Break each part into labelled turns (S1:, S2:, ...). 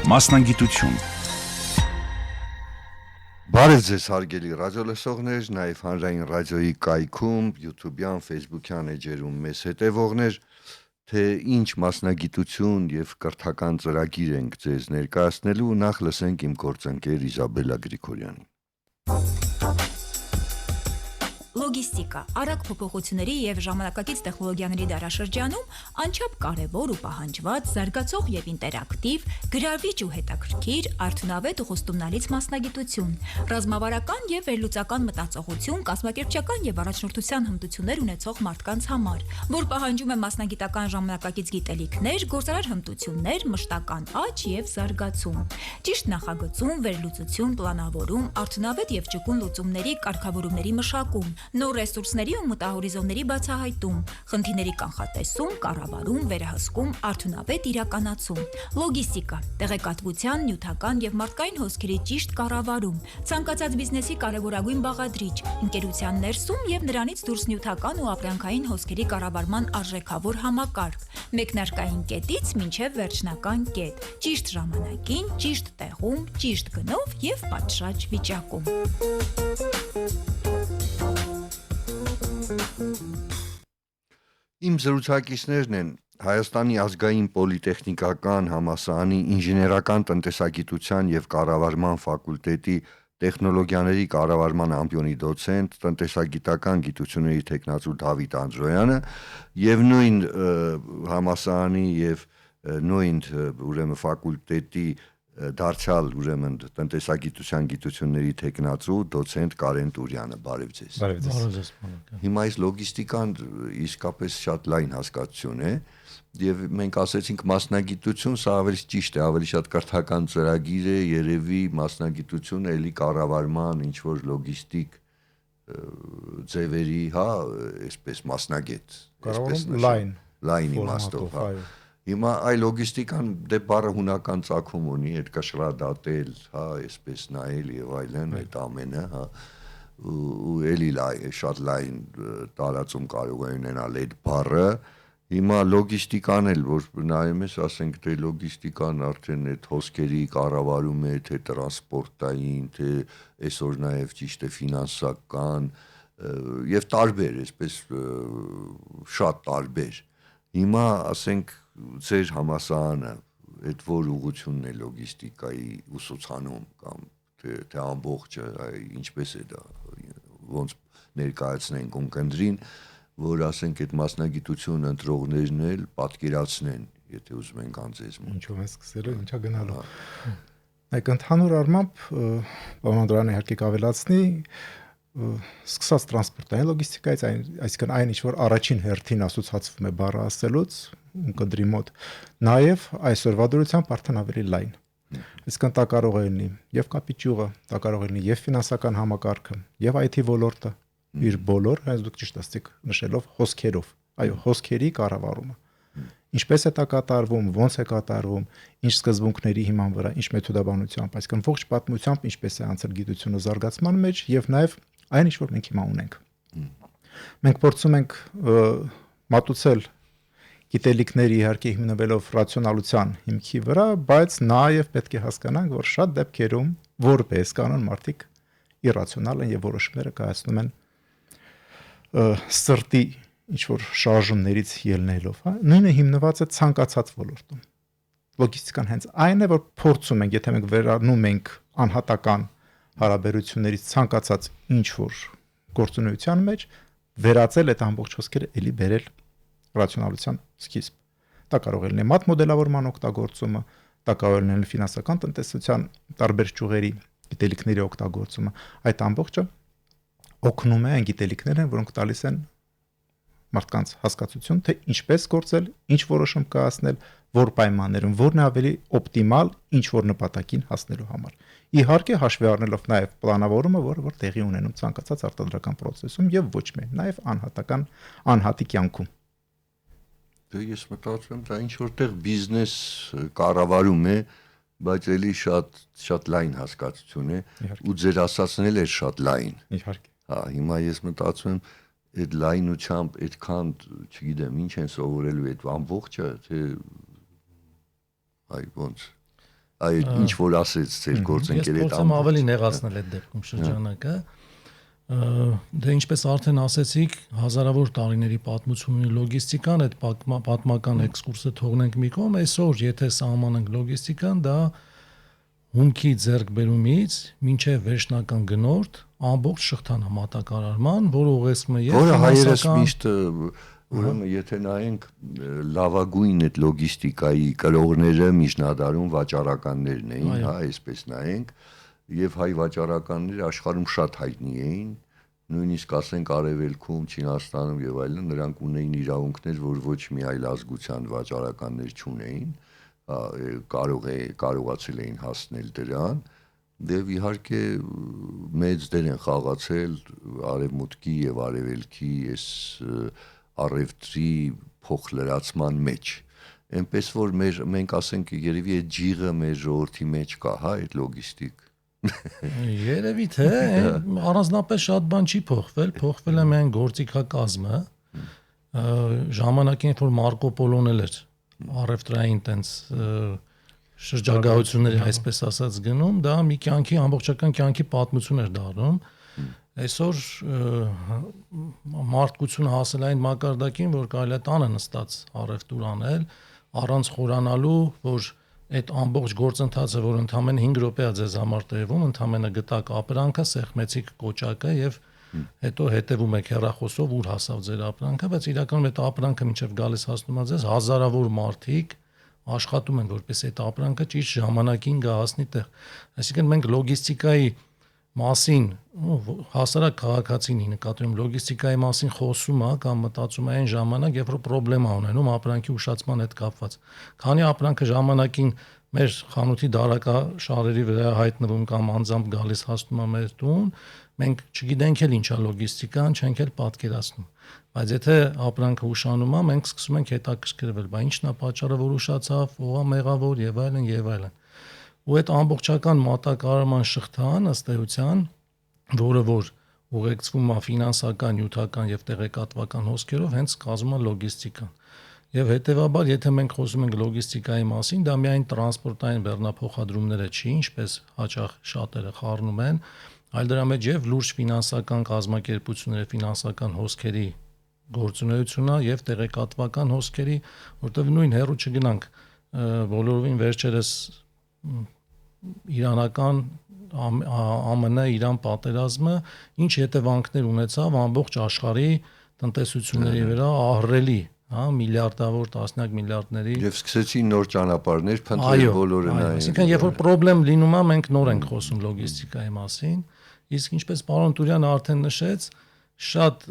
S1: Մասնագիտություն
S2: Բարև ձեզ հարգելի ռադիոլսողներ, նաև հանրային ռադիոյի կայքում, YouTube-յան, Facebook-յան էջերում մեզ հետևողներ, թե ինչ մասնագիտություն եւ կրթական ծրագիր ենք ձեզ ներկայացնելու, նախ լսենք իմ գործընկեր Իզաբելա Գրիգորյանին։
S3: Լոգիստիկա, արագ փոփոխությունների եւ ժամանակակից տեխնոլոգիաների դարաշրջանում անչափ կարևոր ու պահանջված, զարգացող եւ ինտերակտիվ, գրավիչ ու հետաքրքիր, արդյունավետ ու խոստումնալից մասնագիտություն, ռազմավարական եւ վերլուծական մտածողություն, կազմակերպչական եւ առաջնորդության հմտություններ ունեցող մարդկանց համար, որ պահանջում է մասնագիտական ժամանակակից գիտելիքներ, գործարար հմտություններ, մշտական աճ եւ զարգացում, ճիշտ նախագծում, վերլուծություն, պլանավորում, արդյունավետ եւ ճկուն լուծումների կարգավորումների մշակում, նոր ռեսուրսների ու մտահորիզոնների բացահայտում, խնդիրների կանխատեսում, կառավարում, վերահսկում, արդյունավետ իրականացում, լոգիստիկա, տեղեկատվության, նյութական եւ մարդկային հոսքերի ճիշտ կառավարում, ցանկացած բիզնեսի կարևորագույն բաղադրիչ, ընկերության ներսում եւ նրանից դուրս նյութական ու ապրանքային հոսքերի կառավարման արժեքավոր համակարգ, մեկնարկային կետից մինչեւ վերջնական կետ, ճիշտ ժամանակին, ճիշտ տեղում, ճիշտ գնով եւ պատշաճ վիճակում։
S2: Իմ զրուցակիցներն են Հայաստանի ազգային պոլիտեխնիկական համալսարանի ինժեներական տնտեսագիտության եւ կառավարման ֆակուլտետի տեխնոլոգիաների կառավարման ամբիոնի դոցենտ, տնտեսագիտական գիտությունների թեկնածու Դավիթ Անդրոյանը եւ նույն համալսարանի եւ նույն ուրեմն ֆակուլտետի դարձյալ ուրեմն տնտեսագիտության գիտությունների թեկնածու դոցենտ Կարեն Տուրյանը, բարև ձեզ։
S4: Բարև ձեզ։
S2: Հիմա այս լոգիստիկան իսկապես շատ լայն հասկացություն է եւ մենք ասեցինք մասնագիտություն, սա ավելի ճիշտ է, ավելի շատ կրթական ծրագիր է, երևի մասնագիտությունը էլի կառավարման ինչ որ լոգիստիկ ձևերի, հա, այսպես մասնագետ, այսպես լայն իմաստով, հա։ Հիմա այ լոգիստիկան դե բառը հունական ծագում ունի, այդ կշռադատել, հա, այսպես նայել եւ այլն, այդ ամենը, հա, ու էլի շատ լայն տարածում կարող է ունենալ այդ բառը։ Հիմա լոգիստիկան էլ որ նայում ես, ասենք թե լոգիստիկան արդեն այդ հոսքերի կառավարում է, թե տրանսպորտային, թե այսօր նաեւ ճիշտ է ֆինանսական եւ տարբեր, այսպես շատ տարբեր։ Հիմա ասենք ձեր համալսարանը այդ որ ուղղությունն է լոգիստիկայի ուսուցանում կամ թե ամբողջը ինչպես է դա ոնց ներկայացնենք ունկնդրին, որ ասենք այդ մասնագիտություն ընտրողներն էլ պատկերացնեն, եթե ուզում են կանձես։
S4: Ինչու՞ են սկսելու, ինչա գնալու։ Այդ ընդհանուր առմամբ պարոն Անդրոյանը իհարկե կավելացնի, սկսած տրանսպորտային լոգիստիկայից, այսինքն այն ինչ որ առաջին հերթին ասոցացվում է բառը ասելուց ունկնդրի մոտ, նաև այսօրվա դրությամբ արդեն ավելի լայն։ Այսինքն դա կարող է լինի եւ կապիճյուղը, դա կարող է լինի եւ ֆինանսական համակարգը, եւ IT ոլորտը, իր բոլոր, հենց դուք ճիշտ ասացիք, նշելով հոսքերով, այո, հոսքերի կառավարումը։ Ինչպես է դա կատարվում, ոնց է կատարվում, ինչ սկզբունքների հիման վրա, ինչ մեթոդաբանությամբ, այսինքն ողջ պատմությամբ ինչպես է անցել գիտությունը զարգացման մեջ եւ նաեւ այն ինչ որ մենք հիմա ունենք։ Մենք փորձում ենք մատուցել գիտելիքների իհարկե հիմնվելով ռացիոնալության հիմքի վրա, բայց նաեւ պետք է հասկանանք, որ շատ դեպքերում որպես կանոն մարդիկ իրացիոնալ են եւ որոշումները կայացնում են սրտի ինչ որ շարժումներից ելնելով, հա, նույնը հիմնված է ցանկացած ոլորտում։ Լոգիստիկան հենց այն է, որ փորձում ենք, եթե մենք վերանում ենք անհատական հարաբերություններից ցանկացած ինչ որ գործունեության մեջ, վերածել այդ ամբողջ հոսքերը էլի բերել ռացիոնալության սկիզբ։ Դա կարող է լինել մատ մոդելավորման օգտագործումը, դա կարող է լինել ֆինանսական տնտեսության տարբեր ճյուղերի գիտելիքների օգտագործումը։ Այդ ամբողջը օգնում է այն գիտելիքներին, որոնք տալիս են մարդկանց հասկացություն, թե ինչպես գործել, ինչ որոշում կայացնել, որ պայմաններում, որն է ավելի օպտիմալ ինչ որ նպատակին հասնելու համար։ Իհարկե հաշվի առնելով նաև պլանավորումը, որ տեղի ունենում ցանկացած արտադրական process-ում եւ ոչ միայն, նաև անհատի կյանքում։
S2: Դե ես մտածում եմ, դա ինչ որտեղ բիզնես կառավարում է, բայց էլի շատ լայն հասկացություն է, ու ձեր ասածն էլ է շատ լայն։
S4: Իհարկե։
S2: Հա, հիմա ես մտածում եմ այդ լայնությամբ այդքան, չգիտեմ, ինչ են սովորելու այդ ամբողջը, թե այ ոնց։ Այդ ինչ որ ասեց ձեր գործընկերը
S1: Ես փորձեմ ավելի նեղացնել այդ դեպքում շրջանակը։ Դե ինչպես արդեն ասեցիք, հազարավոր տարիների պատմություն ունի լոգիստիկան, այդ պատմական էքսկուրսը թողնենք մի կողմ, այսօր եթե սահմանենք լոգիստիկան, դա հումքի ձեռքբերումից մինչև վերջնական գնորդ ամբողջ շղթան համատակարարման, որը ուղեկցում է
S2: որը հայերս միշտ ուրեմն եթե նայենք լավագույն այդ լոգիստիկայի կրողները միջնադարում վաճառականներն էին, հա, այսպես նայենք, եւ հայ վաճառականները աշխարհում շատ հայտնի էին, նույնիսկ ասենք Արևելքում, Չինաստանում եւ այլն, նրանք ունեին իրավունքներ, որ ոչ մի այլ ազգության վաճառականներ չունեին, կարողացել էին հասնել դրան, եւ իհարկե մեծ դեր են խաղացել Արևմուտքի եւ Արևելքի այս առևտրի փոխլրացման մեջ, այնպես որ մենք ասենք երևի այդ ջիղը մեր ժողովրդի մեջ կա, հա, այդ լոգիստիկ։
S1: Երևի թե առանձնապես շատ բան չի փոխվել է միայն գործիքակազմը, ժամանակին որ Մարկո Պոլոն էր առևտրային տենց շրջագայությունների այսպես ասած գնում, դա մի կյանքի ամբողջական կյանքի պատմություն էր դառնում։ Այսօր մարդկությունը հասել այն մակարդակին, որ կարելի է տանը նստած առևտուր անել, առանց խորանալու, որ այդ ամբողջ գործընթացը, որ ընդամենը 5 րոպե է ձեզ համար տևում, ընդամենը գտակ ապրանքը, սեղմեցիք կոճակը եւ հետո հետևում եք հեռախոսով ուր հասավ ձեր ապրանքը, բայց իրականում այդ ապրանքը մինչև գալիս հասնում է ձեզ հազարավոր մարդիկ աշխատում են, որպես այդ ապրանքը ճիշտ ժամանակին գա հասնի տեղ։ Այսինքն մենք լոգիստիկայի մասին հասարակ քաղաքացին նկատում լոգիստիկայի մասին խոսում է կամ մտածում է այն ժամանակ, երբ որ խնդրեմ ունենում ապրանքի ուշացման հետ կապված։ Քանի ապրանքը ժամանակին մեր խանութի դարակաշարերի վրա հայտնվում կամ անձամբ գալիս հասնում է մեր տուն, մենք չգիտենք էլ ինչա լոգիստիկան, չենք էլ պատկերացնում։ Բայց եթե ապրանքը ուշանում է, մենք սկսում ենք հետաքրքրվել, բա ինչն է պատճառը, որ ուշացավ, ով է մեղավոր եւ այլն եւ այլն։ Ու այդ ամբողջական մատակարարման շղթան ըստ էության, որը որ ուղեկցվում է ֆինանսական, նյութական եւ տեղեկատվական հոսքերով, հենց կազմում է լոգիստիկան։ Եվ հետեւաբար, եթե մենք խոսում ենք լոգիստիկայի մասին, դա միայն տրանսպորտային բեռնափոխադրումները չի, ինչպես հաճախ շատերը խառնում են, այլ դրա մեջ եւ լուրջ ֆինանսական կազմակերպությունների, ֆինանսական հոսքերի գործունեությունը եւ տեղեկատվական հոսքերի, որտեղ նույն հերո չգնանք բոլորովին վերջերս իրանական ԱՄՆ Իրան պատերազմը ինչ հետևանքներ ունեցավ ամբողջ աշխարհի տնտեսությունների վրա ահռելի, հա, միլիարդավոր, տասնյակ միլիարդների
S2: եւ սկսեցին նոր ճանապարհներ փնտրել բոլորը նայեն։
S1: Այսինքն երբ որ խնդրեմ լինում է, մենք նոր ենք խոսում լոգիստիկայի մասին, իսկ ինչպես պարոն Տուրյանը արդեն նշեց, շատ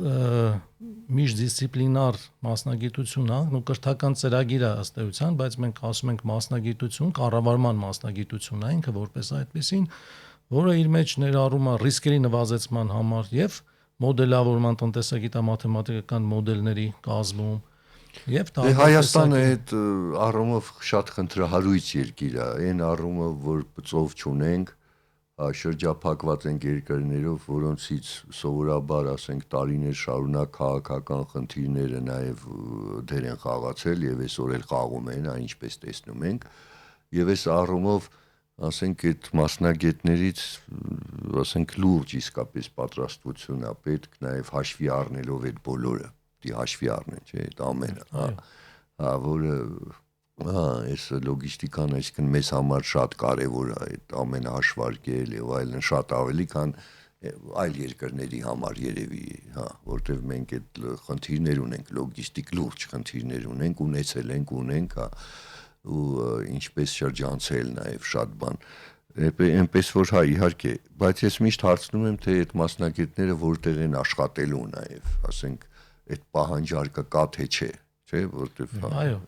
S1: միջդիսցիպլինար մասնագիտություն է, ու կրթական ծրագիր է ըստ էության, բայց մենք ասում ենք մասնագիտություն, կառավարման մասնագիտություն է ինքը որպես այդպեսին, որը իր մեջ ներառում է ռիսկերի նվազեցման համար եւ մոդելավորման տնտեսագիտա-մաթեմատիկական մոդելների կազմում եւ
S2: Հայաստանը այդ առումով շատ խնդրահարույց երկիր է, այն առումով, որ ծով չունենք, շրջափակված ենք երկրներով, որոնցից սովորաբար, ասենք, տարիներ շարունակ քաղաքական խնդիրները նաև դեր են խաղացել եւ այսօր էլ խաղում են, ինչպես տեսնում ենք, եւ այս առումով, ասենք, այդ մասնագետներից, ասենք, լուրջ իսկապես պատրաստություն է պետք, նաև հաշվի առնելով այդ բոլորը, դի հաշվի առնեն, չէ, այդ ամենը, որը այս լոգիստիկան այսինքն մեզ համար շատ կարևոր է այդ ամենը հաշվարկել եւ այլն շատ ավելի քան այլ երկրների համար երևի, հա, որտեվ մենք այդ խնդիրներ ունենք, լոգիստիկ լուրջ խնդիրներ ունենք, ունենք, հա, ու ինչպես շրջանցել նաեւ շատ բան այնպես որ հա իհարկե, բայց ես միշտ հարցնում եմ թե այդ մասնագետները որտեղ են աշխատելու նաեւ, ասենք, այդ պահանջարկը կա թե չէ, չէ, որտեղ
S1: այո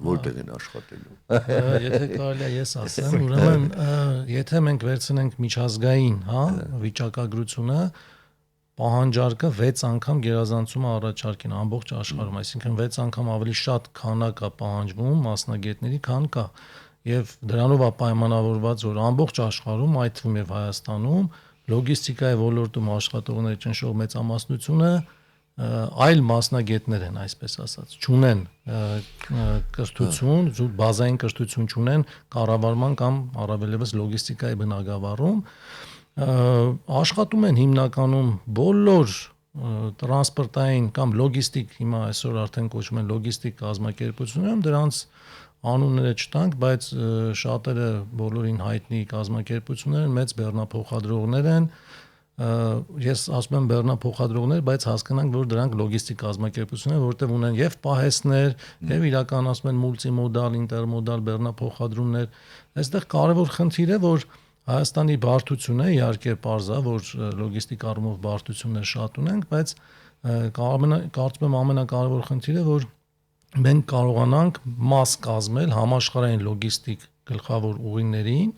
S2: որտեղ են աշխատելու։
S1: Եթե կարելի է ես ասեմ, ուրեմն եթե մենք վերցնենք միջազգային, հա, վիճակագրությունը, պահանջարկը 6 անգամ գերազանցում է առաջարկին ամբողջ աշխարհում, այսինքն 6 անգամ ավելի շատ քանակ է պահանջվում մասնագետների, քան կա։ Եվ դրանով է պայմանավորված, որ ամբողջ աշխարհում, այդ թվում եւ Հայաստանում, լոգիստիկայի ոլորտում աշխատողների ճնշող մեծամասնությունը այլ մասնագետներ են, այսպես ասած, չունեն կրթություն, բազային կրթություն չունեն կառավարման կամ առավելևս լոգիստիկայի բնագավառում, աշխատում են հիմնականում բոլոր տրանսպորտային կամ լոգիստիկ, հիմա այսօր արդեն կոչվում են լոգիստիկ կազմակերպություններում, դրանց անունները չտանք, բայց շատերը բոլորին հայտնի կազմակերպություններ են, մեծ բեռնափոխադրողներ են, ես ասում եմ բեռնափոխադրողներ, բայց հասկանանք, որ դրանք լոգիստիկ կազմակերպություններ, որտեղ ունեն եւ պահեստներ, եւ իրականացում են մուլտիմոդալ, ինտերմոդալ բեռնափոխադրումներ։ Այստեղ կարևոր խնդիր է, որ Հայաստանի բարդությունը իհարկե պարզ է, որ լոգիստիկ առումով բարդություններ շատ ունենք, բայց կարծում եմ ամենակարևոր խնդիրը, որ մենք կարողանանք մաս կազմել համաշխարհային լոգիստիկ գլխավոր ուղիներին,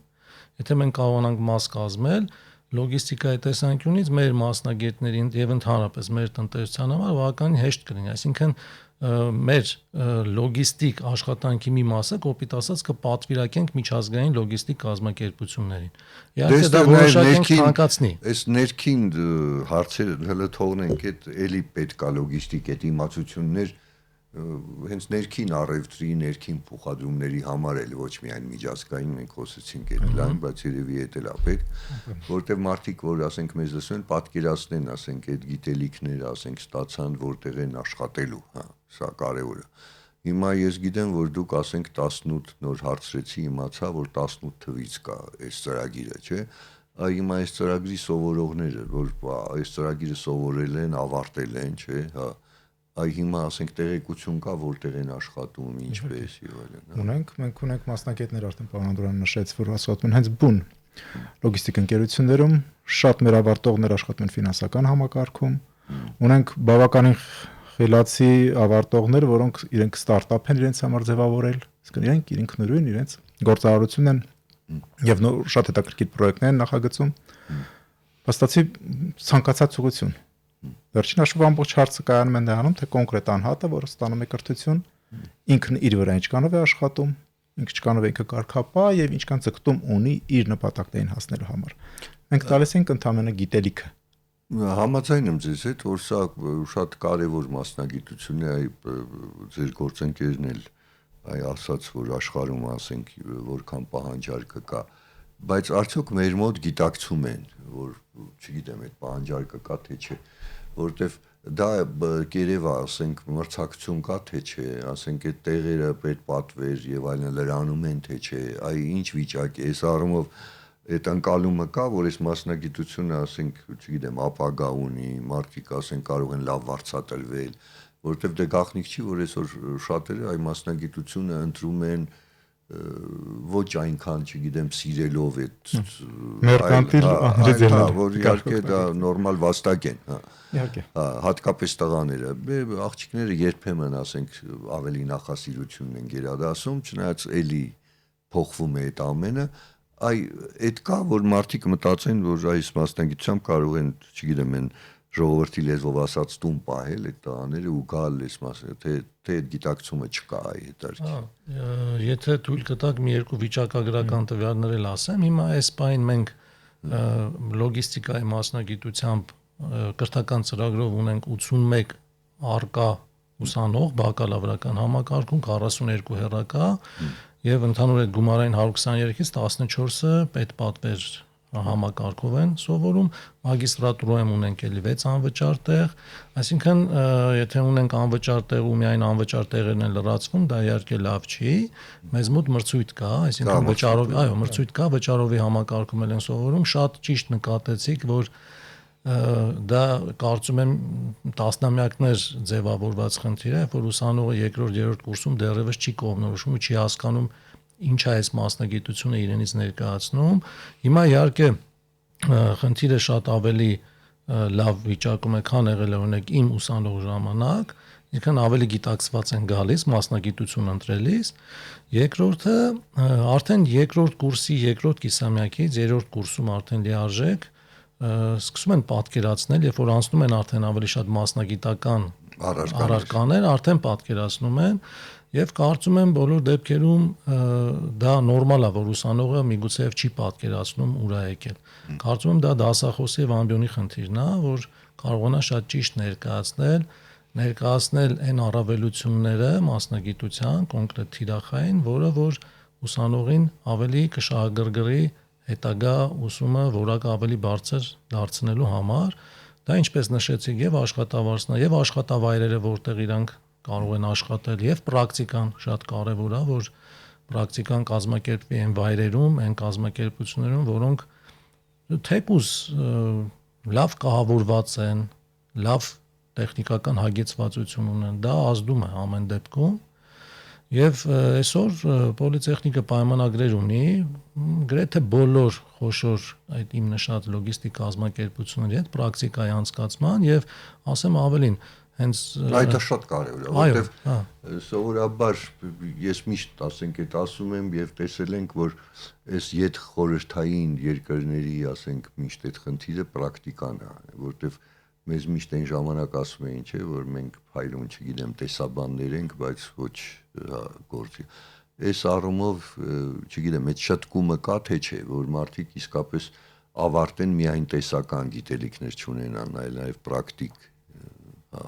S1: եթե մենք կարողանանք մաս կազմել լոգիստիկայի տեսանկյունից մեր մասնագետներին եւ ընդհանրապես մեր տնտեսության համար բավականին հեշտ կլինի, այսինքն մեր լոգիստիկ աշխատանքի մի մասը կոպիտ ասած կպատվիրակենք միջազգային լոգիստիկ կազմակերպություններին։ Իհարկե դա որոշակի ցանկացնի։
S2: Այս ներքին հարցերը հələ թողնենք, այդ էլի պետք է լոգիստիկ այդ իմացություններ հենց ներքին առևտրի, ներքին փոխադրումների համար էլ ոչ միայն միջազգային մենք խոսեցինք այդ լայն, բայց երևի այդ էլ է պետք, որտեղ մարդիկ, որ ասենք մեզ լսեն, պատկերացնեն, ասենք այդ գիտելիքները, ասենք ստացան որտեղ են աշխատելու, հա, սա կարևոր է։ Հիմա ես գիտեմ, որ դուք ասենք 18 նոր հարցրեցի, իմացա, որ 18 թվից կա այս ծրագիրը, չէ՞։ Հիմա այս ծրագրի սովորողները, որ այս ծրագիրը սովորել են, ավարտել են, չէ՞, հա։ Այ հիմա ասենք տեղեկություն կա, որտեղ են աշխատում, ինչպես եւ այլն։
S4: Մենք ունենք մասնագետներ, արդեն պարոն Անդրոյանը նշեց, որ աշխատում են հենց բուն լոգիստիկ ընկերություններում, շատ մեր ավարտողներ աշխատում են ֆինանսական համակարգում, ունենք բավականին խելացի ավարտողներ, որոնք իրենք ստարտափ են իրենց համար ձևավորել, իսկ իրենք ինքնուրույն իրենց գործարարությունն են եւ շատ հետաքրքիր պրոյեկտներ են նախագծում։ Փաստացի ցանկացած ուղղություն Վերջին հաշվով ամբողջ հարցը կայանում է նրանում, թե կոնկրետ անհատը, որը ստանում է կրթություն, ինքն իր վրա ինչքանով է աշխատում, ինչքանով է ինքը կարգապահ եւ ինչքան ցկտում ունի իր նպատակներին հասնելու համար։ Մենք տալիս ենք ընդհանրապես գիտելիքը։
S2: Համաձայն եմ ձեզ հետ, որ սա շատ կարևոր մասնագիտություն է, ձեր գործընկերն էլ ասաց, որ աշխարհում ասենք որքան պահանջարկը կա, բայց արդյոք մեր մոտ գիտակցում են, որ չգիտեմ, այդ պահանջարկը կա թե չէ, որտեվ դա կերևա, ասենք, մրցակցություն կա թե չէ, ասենք այդ տեղերը պետպատվեր եւ այլն լրանում են թե չէ, այ ինչ վիճակ է, այս առումով այդ ընկալումը կա, որ այս մասնագիտությունը, ասենք, չգիտեմ, ապագա ունի, մարդիկ ասենք կարող են լավ վարձատրվել, որտեվ դե գաղտնիք չի, որ այսօր շատերը այ մասնագիտությունը ընտրում են ոչ այնքան, չգիտեմ, սիրելով այդ
S4: մերկանտիլ
S2: որ իհարկե դա նորմալ վաստակ են, հա։
S4: Իհարկե։
S2: Հատկապես տղաները, աղջիկները երբեմն, ասենք, ավելի նախասիրություն են գերադասում, չնայած էլի փոխվում է այդ ամենը, այդ կա, որ մարդիկ մտածեն, որ այս մասնագիտությամբ կարող են, չգիտեմ, են ժողովրդի լեզվով ասած տուն պահել այդ տղաները ու գալ այս մասը, թե այդ գիտակցումը չկա այդ դարձի։
S1: Եթե թույլ կտաք մի երկու վիճակագրական տվյալներ էլ ասեմ, հիմա այս պահին մենք լոգիստիկայի մասնագիտությամբ կրթական ծրագրով ունենք 81 արկա ուսանող բակալավրական համակարգում, 42 հեռակա եւ ընդհանուր այդ գումարային 123-ից 14-ը պետպատվեր համակարգով են սովորում, մագիստրատուրայում ունենք էլի 6 անվճար տեղ, այսինքն եթե ունենք անվճար տեղ ու միայն անվճար տեղերն են լրացվում, դա իհարկե լավ չի, մեզ մոտ մրցույթ կա, այսինքն վճարով, այո, մրցույթ կա, վճարովի համակարգում են սովորում, շատ ճիշտ նկատեցիք, որ դա կարծում եմ տասնամյակներ ձևավորված խնդիր է, որ ուսանողը երկրորդ, երրորդ կուրսում դեռևս չի կողմնորոշում ու չի հասկանում ինչ է այս մասնագիտությունը իրենից ներկայացնում։ Հիմա իհարկե խնդիրը շատ ավելի լավ վիճակում է, քան եղել է օրինակ իմ ուսանող ժամանակ, ինքն ավելի գիտակցված են գալիս մասնագիտություն ընտրելիս։ Երկրորդը արդեն երկրորդ կուրսի երկրորդ կիսամյակից երրորդ կուրսում արդեն լիարժեք սկսում են պատկերացնել, երբ որ անցնում են արդեն ավելի շատ մասնագիտական առարկաներ, արդեն պատկերացնում են եւ կարծում եմ բոլոր դեպքերում դա նորմալ է, որ ուսանողը միգուցե չի պատկերացնում ուր է եկել։ Կարծում եմ դա դասախոսի եւ ամբիոնի խնդիրն է, որ կարողանա շատ ճիշտ ներկայացնել այն առավելությունները մասնագիտության կոնկրետ թիրախային, որը որ ուսանողին ավելի կշահագրգռի հետագա ուսումը որակը ավելի բարձր դարձնելու համար, դա ինչպես նշեցիք եւ աշխատավարձնա եւ աշխատավայրերը, որտեղ իրանք կարող են աշխատել եւ պրակտիկան շատ կարեւոր է, որ պրակտիկան կազմակերպվի այն վայրերում, այն կազմակերպություններում, որոնք թեկուզ լավ կահավորված են, լավ տեխնիկական հագեցվածություն ունեն, դա ազդում է ամեն դեպքում։ Եվ այսօր պոլիտեխնիկը պայմանագրեր ունի գրեթե բոլոր խոշոր այդ իմ նշած լոգիստիկ կազմակերպությունների հետ պրակտիկայի անցկացման եւ ասեմ ավելին հենց
S2: այդ շատ կարևոր է, որովհետեւ սովորաբար ես միշտ ասենք այդ ասում եմ եւ տեսել ենք, որ այս յետ խորհրդային երկրների, ասենք, միշտ այդ խնդիրը պրակտիկան է, որովհետեւ մեզ միշտ այն ժամանակ ասում էին, չէ, որ մենք փայլուն, չգիտեմ, տեսաբաններ ենք, բայց ոչ գործի։ Այս առումով, չգիտեմ, այդ շտկումը կա թե չէ, որ մարդիկ իսկապես ավարտեն միայն տեսական գիտելիքներ չունենան, այլ նաև պրակտիկ, հա։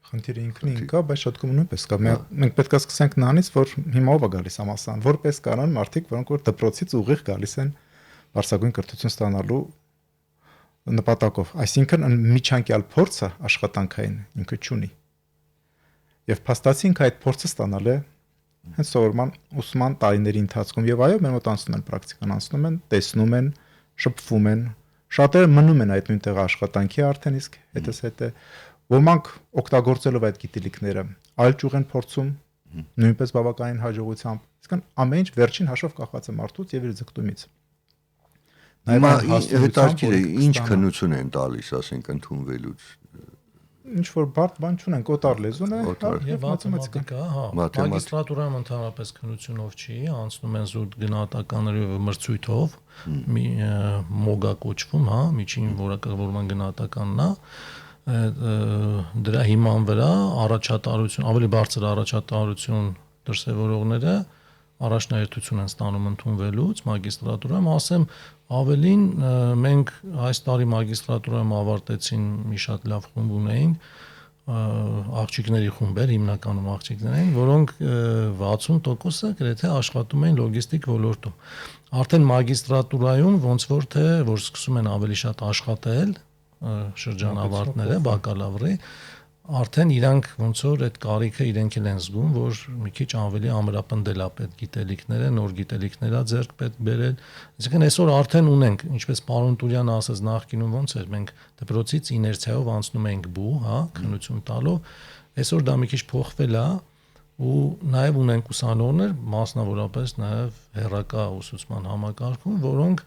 S4: Խնդիրը ինքնին կա, բայց շտկումը նույնպես կա։ Մենք պետք է սկսենք նրանից, որ հիմա ով է գալիս համալսարան, որպես կանոն մարդիկ, որոնք որ դպրոցից ուղիղ գալիս են բարձրագույն կրթություն ստանալու նպատակով, այսինքն միջանկյալ փորձը աշխատանքային ինքը չունի։ Եվ փաստացինք այդ փորձը ստանալ է հենց սովորման ուսման տարիների ընթացքում եւ այո, մեր մոտ անցնում են պրակտիկան, անցնում են, տեսնում են, շփվում են, շատերը մնում են այդ նույն տեղը աշխատանքի արդեն իսկ հետզհետե ոմանք օգտագործելով այդ գիտելիքները այլ ճյուղ են փորձում նույնպես բավականին հաջողությամբ, իսկն ամեն ինչ վերջին հաշվով կախված է մարդուց եւ իր ձգտումից։
S2: Հիմա հետաքրքիր է, ինչ քննություն են տալիս, ասենք, ընդունվելուց։
S4: Ինչ որ բարդ բան չունենք, օտար լեզուն է
S1: եւ մաթեմատիկա, հա։ Մագիստրատուրայում ընդհանրապես քննությունով չի, անցնում են զուտ գնահատականներով մրցույթով, մոգա կոչվում, հա, միջին որակավորման գնահատականն է։ Դրա հիման վրա առաջատարություն, ավելի բարձր առաջատարություն դրսևորողները առաջնահերթություն են ստանում ընդունվելուց մագիստրատուրայում, ասեմ ավելին մենք այս տարի մագիստրատուրայում ավարտեցին մի շատ լավ խումբ ունեինք, աղջիկների խումբեր, հիմնականում աղջիկներ էին, որոնք 60%-ը գրեթե աշխատում էին լոգիստիկ ոլորտում։ Արդեն մագիստրատուրայում ոնց որ թե որ սկսում են ավելի շատ աշխատել շրջանավարտները, բակալավրի, արդեն իրանք ոնց որ այդ կարիքը իրենք են զգում, որ մի քիչ ավելի ամրապնդել է պետք գիտելիքները, նոր գիտելիքներ է ձեռք պետք բերել։ Այսինքն այսօր արդեն ունենք, ինչպես պարոն Տուրյանը ասաց նախկինում ոնց էր, մենք դպրոցից իներցիայով անցնում էինք բու, հա, քննություն տալով, այսօր դա մի քիչ փոխվել է ու նաև ունենք ուսանողներ, մասնավորապես նաև հեռակա ուսուցման համակարգում, որոնք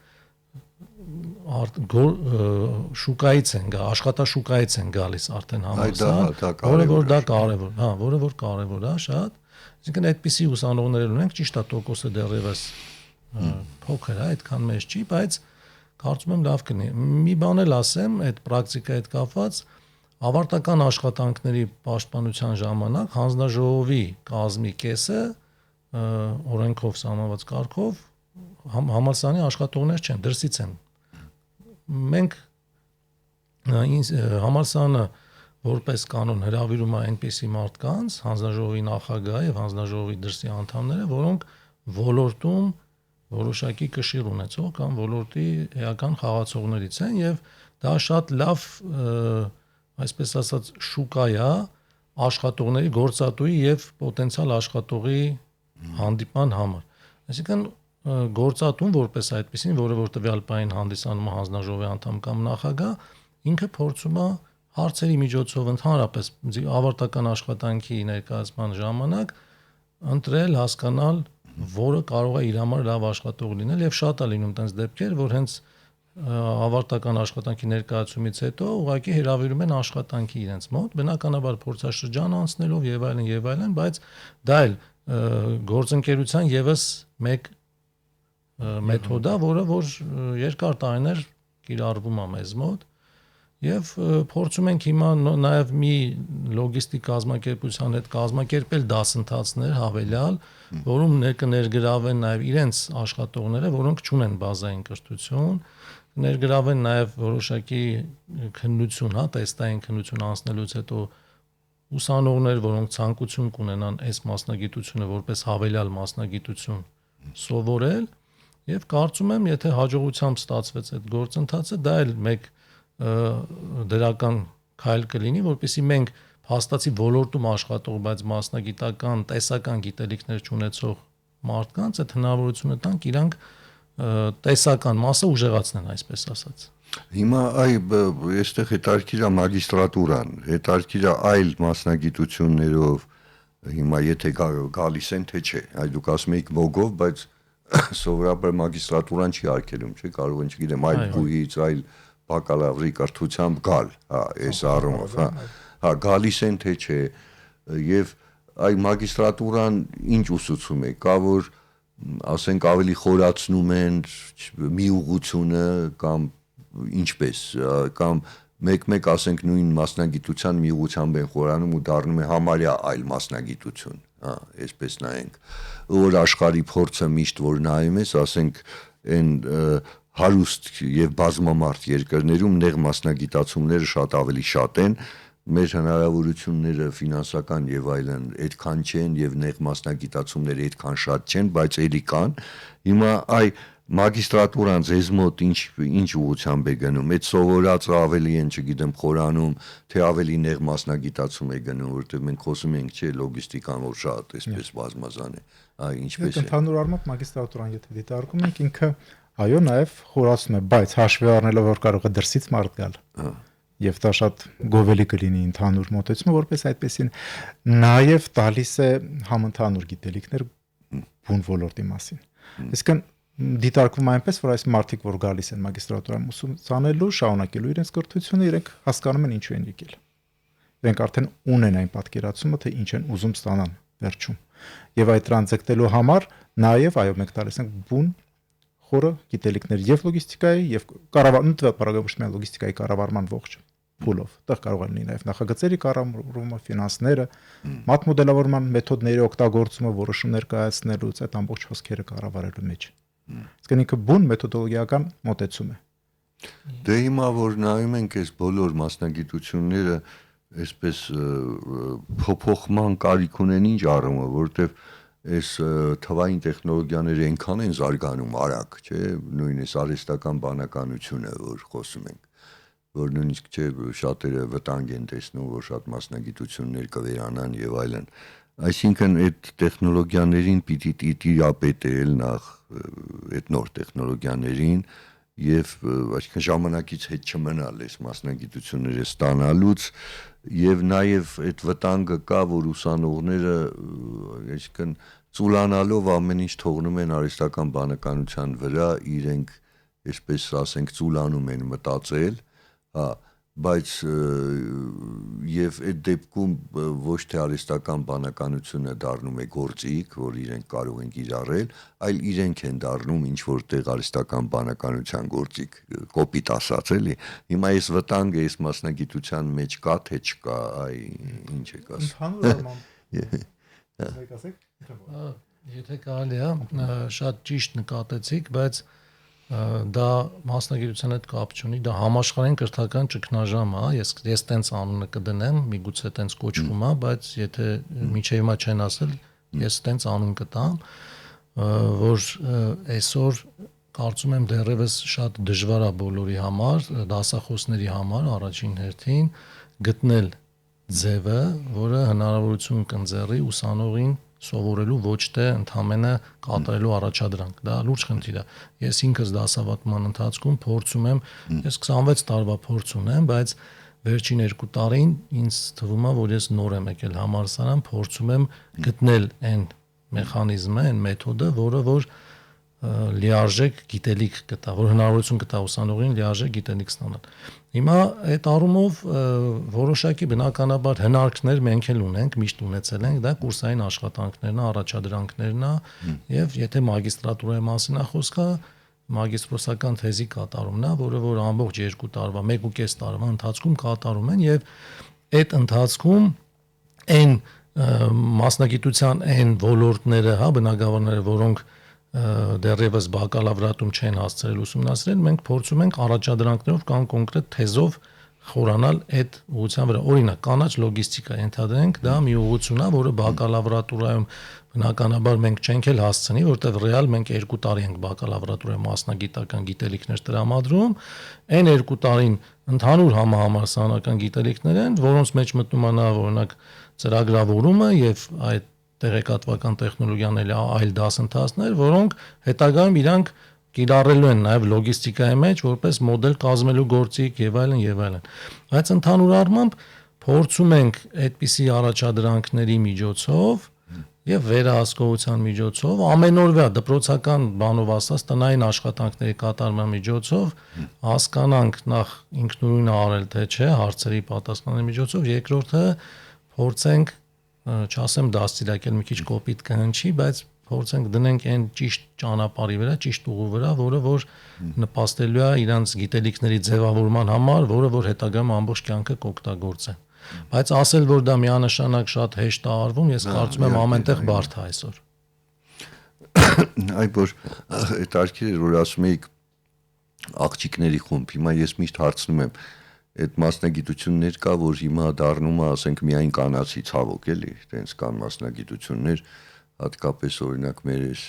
S1: շուկայից են գա, աշխատաշուկայից են գալիս արդեն համալսարան, որը որ դա կարևոր, հա, որը որ կարևոր է շատ։ Այսինքն այդպիսի ուսանողներ ունենք, ճիշտ է, տոկոսը դեռևս փոքր է, այդքան մեծ չի, բայց կարծում եմ լավ կլինի։ Մի բան էլ ասեմ, այդ պրակտիկայի հետ կապված ավարտական աշխատանքների պաշտպանության ժամանակ հանձնաժողովի կազմի կեսը օրենքով սահմանված կարգով համալսարանի աշխատողներ չեն, դրսից են։ Մենք համալսարանը որպես կանոն հրավիրում է այնպիսի մարդկանց, հանձնաժողովի նախագահ եւ հանձնաժողովի դրսի անդամները, որոնք ոլորտում որոշակի կշիռ ունեցող կամ ոլորտի էական խաղացողներից են եւ դա շատ լավ, այսպես ասած, շուկա է աշխատողների, գործատուի եւ պոտենցիալ աշխատողի հանդիպման համար։ Այսինքն գործատուն որպես այդպեսին, որը որ տվյալ պահին հանդիսանում է հանձնաժողովի անդամ կամ նախագահ, ինքը փորձում է հարցերի միջոցով ընդհանրապես ավարտական աշխատանքի ներկայացման ժամանակ ընտրել, հասկանալ, որը կարող է իր համար լավ աշխատող լինել եւ շատ է լինում տենց դեպքեր, որ հենց ավարտական աշխատանքի ներկայացումից հետո ուղղակի հրավիրում են աշխատանքի իրենց մոտ, բնականաբար փորձաշրջան անցնելով եւ այլն, բայց դա էլ գործընկերության եւս մեկ մեթոդ է, որը որ երկար տարիներ կիրառվում է մեզ մոտ եւ փորձում ենք հիմա նաեւ մի լոգիստիկ կազմակերպության հետ կազմակերպել դասընթացներ հավելյալ, որում կներգրավեն նաեւ իրենց աշխատողները, որոնք չունեն բազային կրթություն, ներգրավեն նաև որոշակի քննություն, հա, տեստային քննություն անցնելուց հետո ուսանողներ, որոնք ցանկություն կունենան այս մասնագիտությունը որպես հավելյալ մասնագիտություն սովորել, եւ կարծում եմ, եթե հաջողությամբ ստացվեց այդ գործընթացը, դա էլ մեկ դրական քայլ կլինի, որպեսզի մենք հաստատի ոլորտում աշխատող, բայց մասնագիտական, տեսական գիտելիքներ չունեցող մարդկանց այդ հնարավորությունը տանք իրանք տեսական մասը ուժեղացնեն, այսպես ասած։
S2: Հիմա այստեղ հետարքիր է մագիստրատուրան, հետարքիր է այլ մասնագիտություններով, հիմա եթե գալիս են, թե չէ, այ դուք ասում եք մոգով, բայց սովորաբար մագիստրատուրան չի արգելում, չէ, կարող են, չգիտեմ, այլ բուհից, այլ բակալավրի կրթությամբ գալ, հա, այս առումով, հա, գալիս են, թե չէ, եւ այ մագիստրատուրան ինչ ուսուցում է, կա որ ասենք ավելի խորացնում են միուղությունը կամ ինչպես, կամ մեկ ասենք նույն մասնագիտության միուղությամբ են խորանում ու դառնում է համարյա այլ մասնագիտություն, հա, այսպես նայենք, որ աշխարհի փորձը միշտ որ նայում ես, ասենք այն հարուստ եւ բազմամարդ երկրներում նեղ մասնագիտացումները շատ ավելի շատ են, մեր հնարավորությունները ֆինանսական եւ այլն այդքան չեն եւ նեղ մասնագիտացումները այդքան շատ չեն, բայց ելի կան։ Հիմա այ մագիստրատուրան ձեզ մոտ ինչ ուղղությամբ է գնում, այդ սովորածը ավելի են, չգիտեմ, խորանում, թե ավելի նեղ մասնագիտացում է գնում, որտեղ մենք խոսում ենք, չէ, լոգիստիկան որ շատ այսպես բազմազան է, այ ինչպես է։
S4: Ընդհանուր առմամբ մագիստրատուրան եթե դիտարկում ենք, ինքը այո, նաեւ խորացնում է, բայց հաշվի առնելով որ կարող է դրսից մարդ գալ։ Եվ դա շատ գովելի կլինի ընդհանուր մոտեցումը, որպես այդպեսին նաև տալիս է համընդհանուր գիտելիքներ բուն ոլորտի մասին։ Այսինքն դիտարկվում այնպես, որ այս մարդիկ, որ գալիս են մագիստրատուրայում ուսուցանելու, շարունակելու իրենց կրթությունը, իրենք հասկանում են ինչու են եկել։ Իրենք արդեն ունեն այն պատկերացումը, թե ինչ են ուզում ստանան վերջում։ Եվ այդ դրան ձգտելու համար նաև այո, մենք տալիս ենք բուն խորը գիտելիքներ եւ լոգիստիկայի եւ կառավարման լոգիստիկայի կառավարման ողջ փուլով։ Դա կարող է լինի նաեւ նախագծերի կառավարումը, ֆինանսները, մատ մոդելավորման մեթոդների օգտագործումը, որոշումներ կայացնելուց այդ ամբողջ հոսքերը կառավարելու մեջ։ Իսկ ինքը բուն մեթոդոլոգիական մոտեցում է։
S2: Դե հիմա որ նայում ենք այս բոլոր մասնագիտությունները, այսպես փոփոխման կարիք ունեն ինչ առումով, որտեվ այս թվային տեխնոլոգիաները այնքան են զարգանում արագ, չէ, նույնիսկ արհեստական բանականությունը, որ խոսում ենք, որ նույնիսկ չէ շատերը վտանգ են տեսնում, որ շատ մասնագիտություններ կվերանան եւ այլն։ Այսինքն այդ տեխնոլոգիաներին պիտի տիրապետել նախ այդ նոր տեխնոլոգիաներին եւ այսինքն ժամանակից հետ չմնալ այս մասնագիտությունները ստանալուց եւ նաեւ այդ վտանգը կա, որ ուսանողները այսինքն ծուլանալով ամեն ինչ թողնում են արհեստական բանականության վրա, իրենք այսպես ասենք ծուլանում են մտածել, հա, բայց եւ այդ դեպքում ոչ թե արհեստական բանականությունը դառնում է գործիք, որ իրենք կարող են կիրառել, այլ իրենք են դառնում ինչ որտեղ արհեստական բանականության գործիք, կոպիտ ասած էլի։ Հիմա այս վտանգը այս մասնագիտության մեջ կա թե չկա, այ ինչ է ասում։
S4: Ընդհանուր առմամբ
S1: Եթե կարելի է, շատ ճիշտ նկատեցիք, բայց դա մասնագիտության հետ կապ չունի, դա համաշխարհային կրթական ճգնաժամ է, ես տենց անունը կդնեմ, միգուցե տենց կոչվում է, բայց եթե միջև հիմա չեն ասել, ես տենց անուն կտամ, որ այսօր կարծում եմ դեռևս շատ դժվար է բոլորի համար, դասախոսների համար առաջին հերթին գտնել ձևը, որը հնարավորություն կընձեռի ուսանողին սովորելու ոչ թե ընդհանրապես կատարելու առաջադրանք։ Դա լուրջ խնդիր է։ Ես ինքս դասավանդման ընթացքում փորձում եմ, ես 26 տարվա փորձ ունեմ, բայց վերջին 2 տարին ինձ թվում է, որ ես նոր եմ եկել համալսարան, փորձում եմ գտնել այն մեխանիզմը, այն մեթոդը, որը որ լիարժեք գիտելիք կտա, որ հնարավորություն կտա ուսանողին լիարժեք գիտելիք ստանալ։ Հիմա այդ առումով որոշակի բնականաբար հնարքներ մենք էլ ունենք, միշտ ունեցել ենք, դա կուրսային աշխատանքներն է, առաջադրանքներն է, եւ եթե մագիստրատուրայի մասին է խոսքը, մագիստրոսական թեզի կատարումն է, որը որ ամբողջ 2 տարվա, 1.5 տարվա ընթացքում կատարում են եւ այդ ընթացքում այն մասնագիտության այն ոլորտները, հա, բնագավառները, որոնք դեռևս բակալավրատում չեն հասցրել ուսումնասիրել, մենք փորձում ենք առաջադրանքներով կամ կոնկրետ թեզով խորանալ այդ ուղղության վրա։ Օրինակ, կանաչ լոգիստիկա ենթադրենք, դա մի ուղղություն է, որը բակալավրատուրայում բնականաբար մենք չենք էլ հասցնի, որտեղ ռեալ մենք 2 տարի ենք բակալավրատուրայում մասնագիտական գիտելիքներ տրամադրում, այն 2 տարին ընդհանուր համահամալսարանական գիտելիքներ են, որոնց մեջ մտնում է նաև օրինակ ծրագրավորումը եւ այդ տեղեկատվական տեխնոլոգիաների այլ դասընթացներ, որոնք հետագայում իրանք կիրառելու են նաև լոգիստիկայի մեջ որպես մոդել կազմելու գործիք եւ այլն եւ այլն։ Բայց ընդհանուր առմամբ փորձում ենք այդպիսի առաջադրանքների միջոցով եւ վերահսկողության միջոցով ամենօրվա դպրոցական բանով ասած տնային աշխատանքների կատարման միջոցով հասկանանք նախ ինքնուրույն արել թե չէ հարցերի պատասխանների միջոցով, երկրորդը փորձենք չասեմ դաստիարակել մի քիչ կոպիտ կհնչի, բայց փորձենք դնենք այն ճիշտ ճանապարհի վրա, ճիշտ ուղու վրա, որը որ նպաստելու է իրանց գիտելիքների ձևավորման համար, որը որ հետագայում ամբողջ կյանքը կօգտագործեն։ Բայց ասել, որ դա միանշանակ շատ հեշտ է արվում, ես կարծում եմ ամենտեղ բարդ է այսօր։
S2: Այ որ այդ արկերը որ ասում եք աղջիկների խումբ, հիմա ես միշտ հարցնում եմ այդ մասնագիտություններ կա, որ հիմա դառնում է, ասենք, միայն կանացի ցավոք, էլի, տենց կան մասնագիտություններ, հատկապես օրինակ մեր այս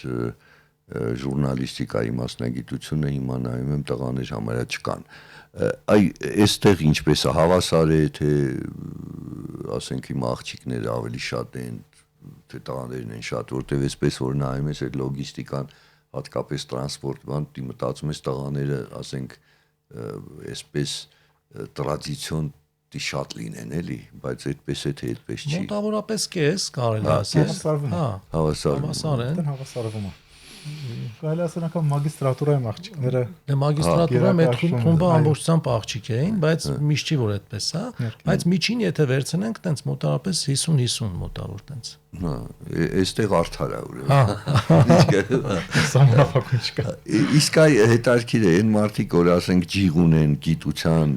S2: ժուրնալիստիկայի մասնագիտությունը հիմա նայում եմ տղաներ համարյա չկան։ Այ այստեղ ինչպես է, հավասար է, թե ասենք հիմա աղջիկները ավելի շատ են, թե տղաներն են շատ, որտեղ այսպես որ նայում ես այդ լոգիստիկան, հատկապես տրանսպորտ, բան, դի մտածում ես տղաները, ասենք, այսպես տրադիցիոն դի շատ լինեն, էլի, բայց այդպես է թե այդպես չի։
S1: Մոտավորապես կես կարելի ասել։
S2: Հավասար են։
S4: Հավասարվում է։ Կարելի ասել անգամ մագիստրատուրայում աղջիկները
S1: Դե մագիստրատուրայում այդ խումբը ամբողջությամբ աղջիկ էին, բայց միշտ չի որ այդպես է, բայց միջին եթե վերցնենք, տենց մոտավորապես 50-50 մոտավոր տենց։
S2: Հա, այստեղ արդար է ուրեմն։
S4: Սահմանափակում չկա։
S2: Իսկ այ հետարքիր է, այն մարդիկ, որ ասենք ջիղ ունեն գիտության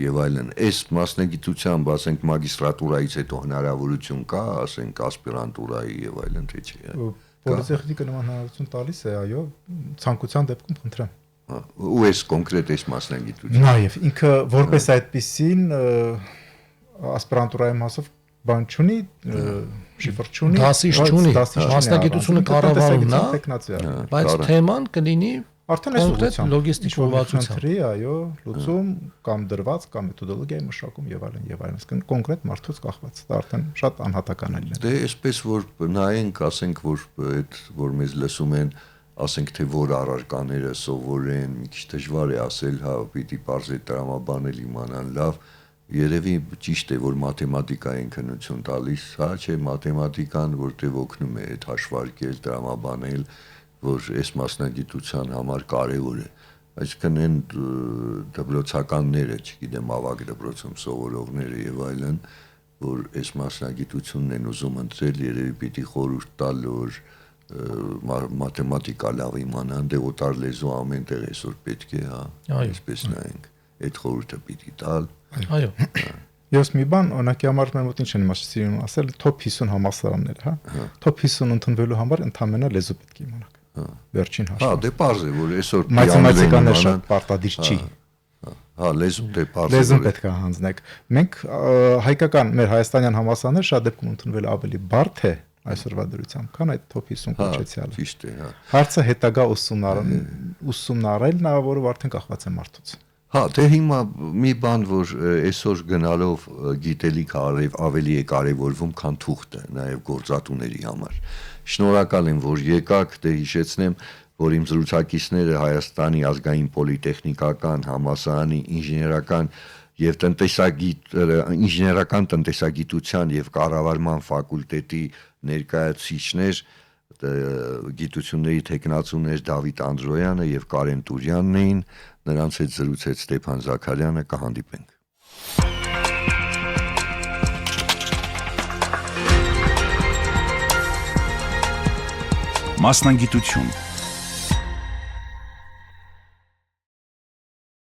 S2: եւ այլն, այս մասնագիտությամբ, ասենք մագիստրատուրայից հետո հնարավորություն կա, ասենք ասպիրանտուրայի եւ այլն, թե չի։
S4: Պոլիտեխնիկը նման հնարավորություն տալիս է, այո, ցանկության դեպքում խնդրեմ։
S2: Ու այս կոնկրետ այս մասնագիտությունը։
S4: Նաեւ ինքը որպես այդպեսին ասպիրանտուրայի մասով բան չունի, շիֆր չունի,
S1: դասիչ չունի, մասնագիտությունը կառավարումն է, բայց թեման կլինի
S4: արդեն
S1: կոնկրետ լոգիստիկ ուղղվածությամբ,
S4: այո, լուծում կամ դրված կամ մեթոդոլոգիայի մշակում եւ այլն եւ այլն, այսինքն կոնկրետ մարդուց կախված, դա արդեն շատ անհատական է լինել։
S2: Դե այսպես որ նայենք, ասենք որ այդ որ մեզ լսում են, ասենք թե որ առարկաները սովորեն, մի քիչ դժվար է ասել, հա, պիտի բարձր տրամաբանել իմանան, լավ, երևի ճիշտ է որ մաթեմատիկա են քննություն տալիս, հա, չէ, մաթեմատիկան որտեղ օգնում է այդ հաշվարկել, տրամաբանել, որ այս մասնագիտության համար կարևոր է, այսինքն այն դպրոցականները, չգիտեմ, ավագ դպրոցում սովորողները եւ այլն, որ այս մասնագիտությունն են ուզում ընտրել, երևի պիտի խորհուրդ տալ, որ մաթեմատիկա լավ իմանան, դե օտար լեզու ամենտեղ այսօր պետք է, հա, այսպես նայենք, այդ խորհուրդը պիտի տալ։
S1: Այո։
S4: Ես մի բան, օրինակի համար մեր մոտ ինչ են իմացել, ասել top 50 համալսարաններ, հա։ Top 50 ընդունվելու համար ընդհանրապես լեզու պետք է իմանաք։ Վերջին հաշվով։
S2: Հա, դե պարզ է, որ այսօր
S4: մաթեմատիկան է շատ պարտադիր չի։
S2: Հա, լեզու դե պարզ է։
S4: Լեզուն պետք է հանձնեք։ Մենք հայկական մեր հայաստանյան համալսարանները շատ դեպքում ընդունվել ավելի բարդ է այսօրվա դրությամբ, քան այդ top 50 կոչեցյալը։
S2: Ճիշտ է, հա։
S4: Հարցը հետագա ուսումնարելն է, որը արդեն կախված է մարդուց։
S2: Հա, դե հիմա մի բան, որ այսօր գնալով գիտելիք ավելի է կարևորվում, քան թուղթը, նաև գործատուների համար։ Շնորհակալ եմ, որ եկաք, դե հիշեցնեմ, որ իմ զրուցակիցները Հայաստանի ազգային պոլիտեխնիկական համալսարանի ինժեներական եւ ինժեներական տնտեսագիտության եւ կառավարման ֆակուլտետի ներկայացուցիչներ, գիտությունների թեկնածուներ Դավիթ Անդրոյանը եւ Կարեն Տուրյանն էին, նրանց հետ զրուցեց Ստեփան Զաքարյանը, կհանդիպենք։
S5: Մասնագիտություն